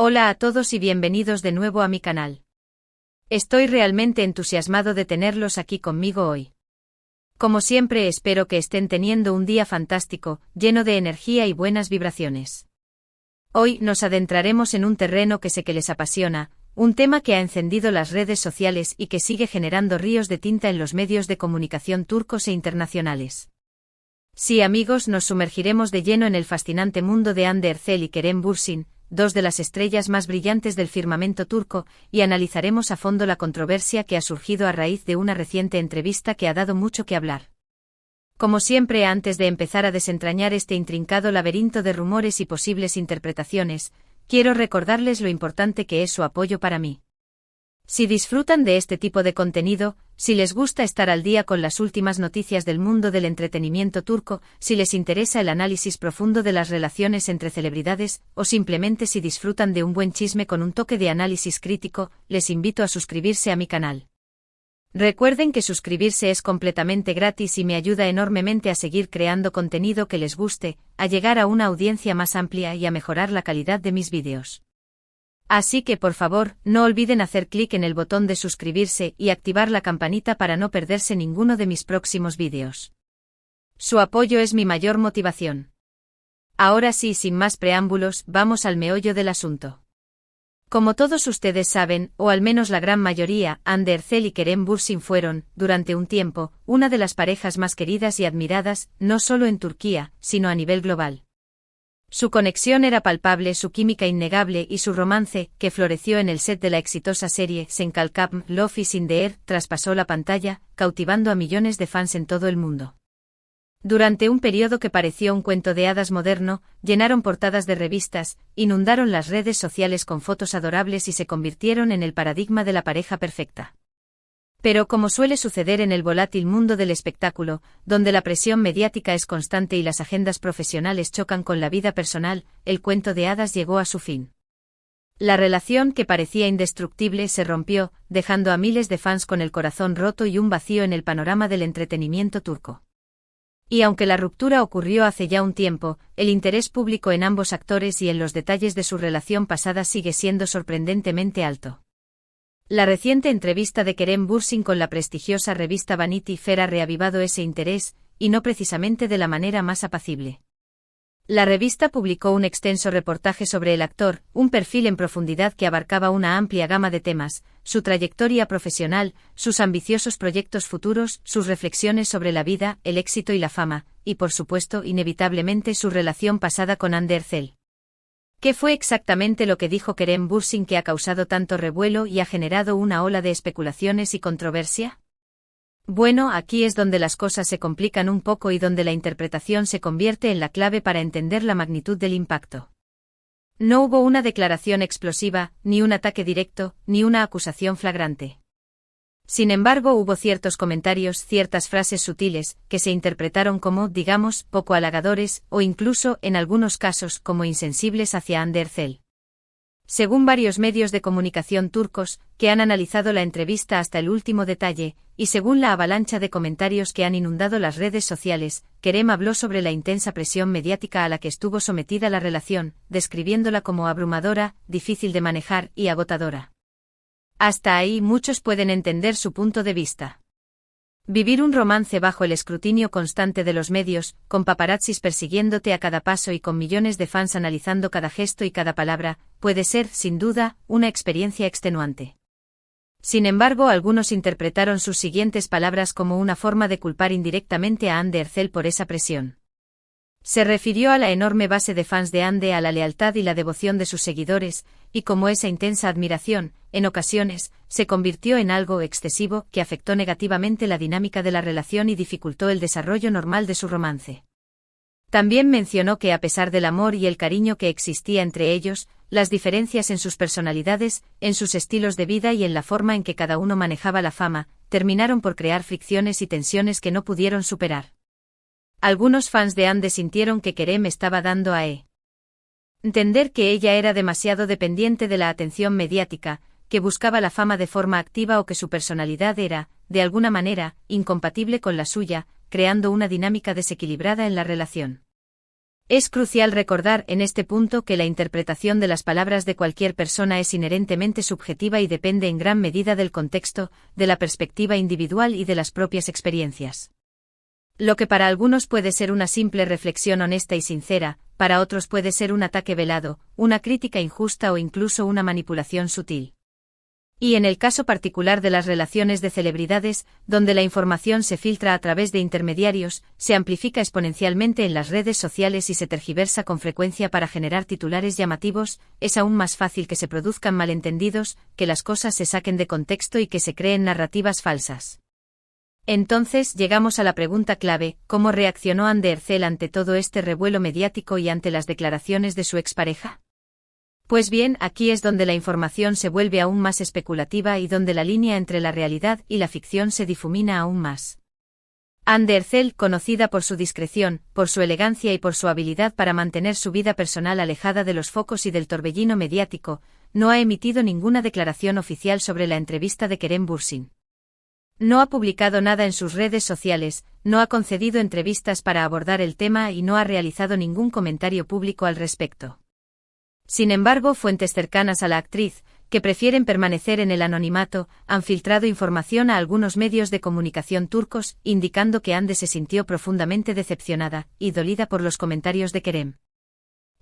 Hola a todos y bienvenidos de nuevo a mi canal. Estoy realmente entusiasmado de tenerlos aquí conmigo hoy. Como siempre espero que estén teniendo un día fantástico, lleno de energía y buenas vibraciones. Hoy nos adentraremos en un terreno que sé que les apasiona, un tema que ha encendido las redes sociales y que sigue generando ríos de tinta en los medios de comunicación turcos e internacionales. Sí, amigos, nos sumergiremos de lleno en el fascinante mundo de Hande Erçel y Kerem Bürsin, dos de las estrellas más brillantes del firmamento turco, y analizaremos a fondo la controversia que ha surgido a raíz de una reciente entrevista que ha dado mucho que hablar. Como siempre, antes de empezar a desentrañar este intrincado laberinto de rumores y posibles interpretaciones, quiero recordarles lo importante que es su apoyo para mí. Si disfrutan de este tipo de contenido, si les gusta estar al día con las últimas noticias del mundo del entretenimiento turco, si les interesa el análisis profundo de las relaciones entre celebridades, o simplemente si disfrutan de un buen chisme con un toque de análisis crítico, les invito a suscribirse a mi canal. Recuerden que suscribirse es completamente gratis y me ayuda enormemente a seguir creando contenido que les guste, a llegar a una audiencia más amplia y a mejorar la calidad de mis vídeos. Así que por favor, no olviden hacer clic en el botón de suscribirse y activar la campanita para no perderse ninguno de mis próximos vídeos. Su apoyo es mi mayor motivación. Ahora sí, sin más preámbulos, vamos al meollo del asunto. Como todos ustedes saben, o al menos la gran mayoría, Hande Erçel y Kerem Bürsin fueron, durante un tiempo, una de las parejas más queridas y admiradas, no solo en Turquía, sino a nivel global. Su conexión era palpable, su química innegable y su romance, que floreció en el set de la exitosa serie Sen Kalkam, Love is in the Air, traspasó la pantalla, cautivando a millones de fans en todo el mundo. Durante un periodo que pareció un cuento de hadas moderno, llenaron portadas de revistas, inundaron las redes sociales con fotos adorables y se convirtieron en el paradigma de la pareja perfecta. Pero como suele suceder en el volátil mundo del espectáculo, donde la presión mediática es constante y las agendas profesionales chocan con la vida personal, el cuento de hadas llegó a su fin. La relación que parecía indestructible se rompió, dejando a miles de fans con el corazón roto y un vacío en el panorama del entretenimiento turco. Y aunque la ruptura ocurrió hace ya un tiempo, el interés público en ambos actores y en los detalles de su relación pasada sigue siendo sorprendentemente alto. La reciente entrevista de Kerem Bürsin con la prestigiosa revista Vanity Fair ha reavivado ese interés, y no precisamente de la manera más apacible. La revista publicó un extenso reportaje sobre el actor, un perfil en profundidad que abarcaba una amplia gama de temas, su trayectoria profesional, sus ambiciosos proyectos futuros, sus reflexiones sobre la vida, el éxito y la fama, y por supuesto, inevitablemente su relación pasada con Hande Erçel. ¿Qué fue exactamente lo que dijo Kerem Bürsin que ha causado tanto revuelo y ha generado una ola de especulaciones y controversia? Bueno, aquí es donde las cosas se complican un poco y donde la interpretación se convierte en la clave para entender la magnitud del impacto. No hubo una declaración explosiva, ni un ataque directo, ni una acusación flagrante. Sin embargo, hubo ciertos comentarios, ciertas frases sutiles, que se interpretaron como, digamos, poco halagadores, o incluso, en algunos casos, como insensibles hacia Hande Erçel. Según varios medios de comunicación turcos, que han analizado la entrevista hasta el último detalle, y según la avalancha de comentarios que han inundado las redes sociales, Kerem habló sobre la intensa presión mediática a la que estuvo sometida la relación, describiéndola como abrumadora, difícil de manejar y agotadora. Hasta ahí muchos pueden entender su punto de vista. Vivir un romance bajo el escrutinio constante de los medios, con paparazzis persiguiéndote a cada paso y con millones de fans analizando cada gesto y cada palabra, puede ser, sin duda, una experiencia extenuante. Sin embargo, algunos interpretaron sus siguientes palabras como una forma de culpar indirectamente a Hande Erçel por esa presión. Se refirió a la enorme base de fans de Hande, a la lealtad y la devoción de sus seguidores, y como esa intensa admiración, en ocasiones, se convirtió en algo excesivo que afectó negativamente la dinámica de la relación y dificultó el desarrollo normal de su romance. También mencionó que a pesar del amor y el cariño que existía entre ellos, las diferencias en sus personalidades, en sus estilos de vida y en la forma en que cada uno manejaba la fama, terminaron por crear fricciones y tensiones que no pudieron superar. Algunos fans de Hande sintieron que Kerem estaba dando a entender que ella era demasiado dependiente de la atención mediática, que buscaba la fama de forma activa o que su personalidad era, de alguna manera, incompatible con la suya, creando una dinámica desequilibrada en la relación. Es crucial recordar en este punto que la interpretación de las palabras de cualquier persona es inherentemente subjetiva y depende en gran medida del contexto, de la perspectiva individual y de las propias experiencias. Lo que para algunos puede ser una simple reflexión honesta y sincera, para otros puede ser un ataque velado, una crítica injusta o incluso una manipulación sutil. Y en el caso particular de las relaciones de celebridades, donde la información se filtra a través de intermediarios, se amplifica exponencialmente en las redes sociales y se tergiversa con frecuencia para generar titulares llamativos, es aún más fácil que se produzcan malentendidos, que las cosas se saquen de contexto y que se creen narrativas falsas. Entonces llegamos a la pregunta clave: ¿cómo reaccionó Amber Heard ante todo este revuelo mediático y ante las declaraciones de su expareja? Pues bien, aquí es donde la información se vuelve aún más especulativa y donde la línea entre la realidad y la ficción se difumina aún más. Amber Heard, conocida por su discreción, por su elegancia y por su habilidad para mantener su vida personal alejada de los focos y del torbellino mediático, no ha emitido ninguna declaración oficial sobre la entrevista de Kerem Bürsin. No ha publicado nada en sus redes sociales, no ha concedido entrevistas para abordar el tema y no ha realizado ningún comentario público al respecto. Sin embargo, fuentes cercanas a la actriz, que prefieren permanecer en el anonimato, han filtrado información a algunos medios de comunicación turcos, indicando que Hande se sintió profundamente decepcionada y dolida por los comentarios de Kerem.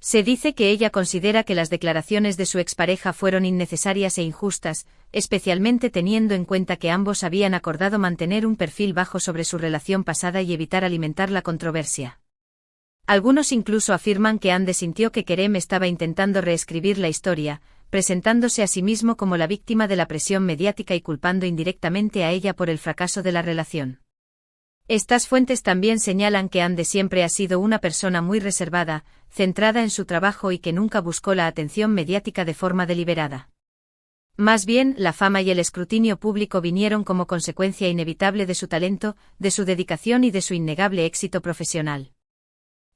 Se dice que ella considera que las declaraciones de su expareja fueron innecesarias e injustas, especialmente teniendo en cuenta que ambos habían acordado mantener un perfil bajo sobre su relación pasada y evitar alimentar la controversia. Algunos incluso afirman que Hande sintió que Kerem estaba intentando reescribir la historia, presentándose a sí mismo como la víctima de la presión mediática y culpando indirectamente a ella por el fracaso de la relación. Estas fuentes también señalan que Hande siempre ha sido una persona muy reservada, centrada en su trabajo y que nunca buscó la atención mediática de forma deliberada. Más bien, la fama y el escrutinio público vinieron como consecuencia inevitable de su talento, de su dedicación y de su innegable éxito profesional.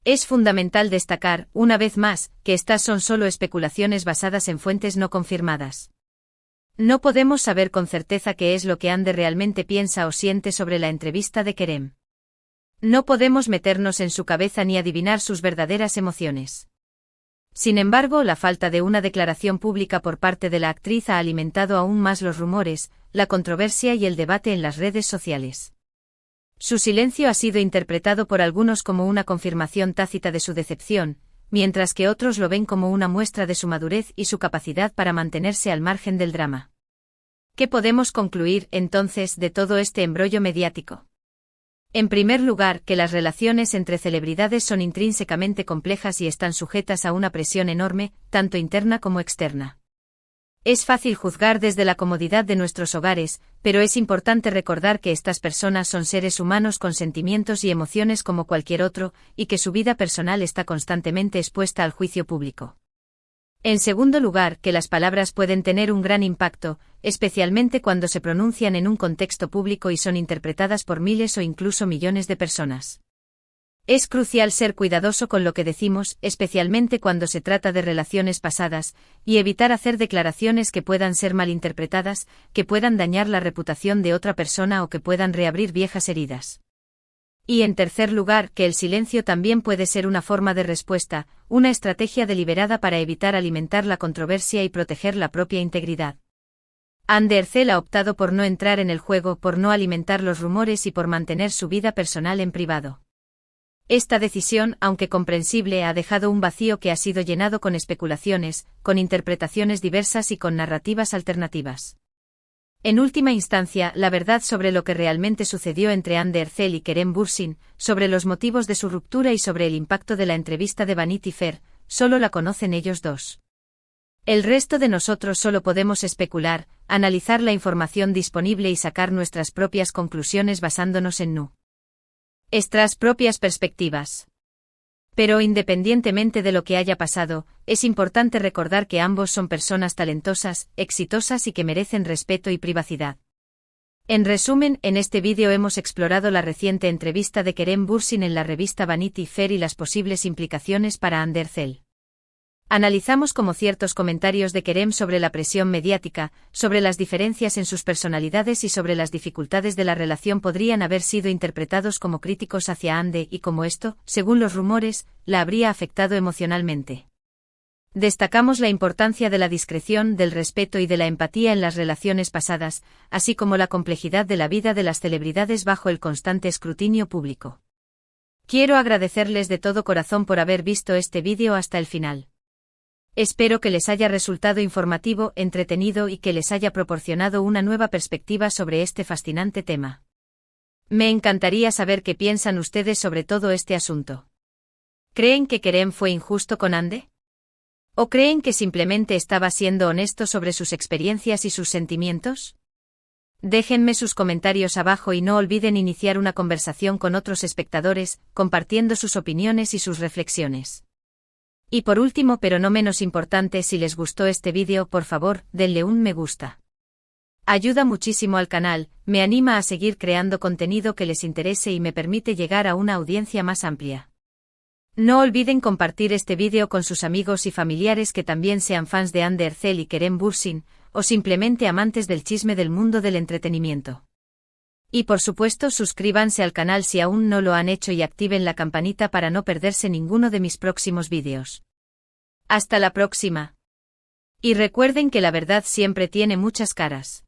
Es fundamental destacar, una vez más, que estas son solo especulaciones basadas en fuentes no confirmadas. No podemos saber con certeza qué es lo que Hande realmente piensa o siente sobre la entrevista de Kerem. No podemos meternos en su cabeza ni adivinar sus verdaderas emociones. Sin embargo, la falta de una declaración pública por parte de la actriz ha alimentado aún más los rumores, la controversia y el debate en las redes sociales. Su silencio ha sido interpretado por algunos como una confirmación tácita de su decepción, mientras que otros lo ven como una muestra de su madurez y su capacidad para mantenerse al margen del drama. ¿Qué podemos concluir, entonces, de todo este embrollo mediático? En primer lugar, que las relaciones entre celebridades son intrínsecamente complejas y están sujetas a una presión enorme, tanto interna como externa. Es fácil juzgar desde la comodidad de nuestros hogares, pero es importante recordar que estas personas son seres humanos con sentimientos y emociones como cualquier otro, y que su vida personal está constantemente expuesta al juicio público. En segundo lugar, que las palabras pueden tener un gran impacto, especialmente cuando se pronuncian en un contexto público y son interpretadas por miles o incluso millones de personas. Es crucial ser cuidadoso con lo que decimos, especialmente cuando se trata de relaciones pasadas, y evitar hacer declaraciones que puedan ser malinterpretadas, que puedan dañar la reputación de otra persona o que puedan reabrir viejas heridas. Y en tercer lugar, que el silencio también puede ser una forma de respuesta, una estrategia deliberada para evitar alimentar la controversia y proteger la propia integridad. Amber Heard ha optado por no entrar en el juego, por no alimentar los rumores y por mantener su vida personal en privado. Esta decisión, aunque comprensible, ha dejado un vacío que ha sido llenado con especulaciones, con interpretaciones diversas y con narrativas alternativas. En última instancia, la verdad sobre lo que realmente sucedió entre Amber Heard y Kerem Bürsin, sobre los motivos de su ruptura y sobre el impacto de la entrevista de Vanity Fair, solo la conocen ellos dos. El resto de nosotros solo podemos especular, analizar la información disponible y sacar nuestras propias conclusiones basándonos en nuestras propias perspectivas. Pero independientemente de lo que haya pasado, es importante recordar que ambos son personas talentosas, exitosas y que merecen respeto y privacidad. En resumen, en este vídeo hemos explorado la reciente entrevista de Kerem Bürsin en la revista Vanity Fair y las posibles implicaciones para Amber Heard. Analizamos cómo ciertos comentarios de Kerem sobre la presión mediática, sobre las diferencias en sus personalidades y sobre las dificultades de la relación podrían haber sido interpretados como críticos hacia Hande y cómo esto, según los rumores, la habría afectado emocionalmente. Destacamos la importancia de la discreción, del respeto y de la empatía en las relaciones pasadas, así como la complejidad de la vida de las celebridades bajo el constante escrutinio público. Quiero agradecerles de todo corazón por haber visto este vídeo hasta el final. Espero que les haya resultado informativo, entretenido y que les haya proporcionado una nueva perspectiva sobre este fascinante tema. Me encantaría saber qué piensan ustedes sobre todo este asunto. ¿Creen que Kerem fue injusto con Hande? ¿O creen que simplemente estaba siendo honesto sobre sus experiencias y sus sentimientos? Déjenme sus comentarios abajo y no olviden iniciar una conversación con otros espectadores, compartiendo sus opiniones y sus reflexiones. Y por último pero no menos importante, si les gustó este vídeo, por favor, denle un me gusta. Ayuda muchísimo al canal, me anima a seguir creando contenido que les interese y me permite llegar a una audiencia más amplia. No olviden compartir este vídeo con sus amigos y familiares que también sean fans de Hande Erçel y Kerem Bürsin, o simplemente amantes del chisme del mundo del entretenimiento. Y por supuesto suscríbanse al canal si aún no lo han hecho y activen la campanita para no perderse ninguno de mis próximos vídeos. Hasta la próxima. Y recuerden que la verdad siempre tiene muchas caras.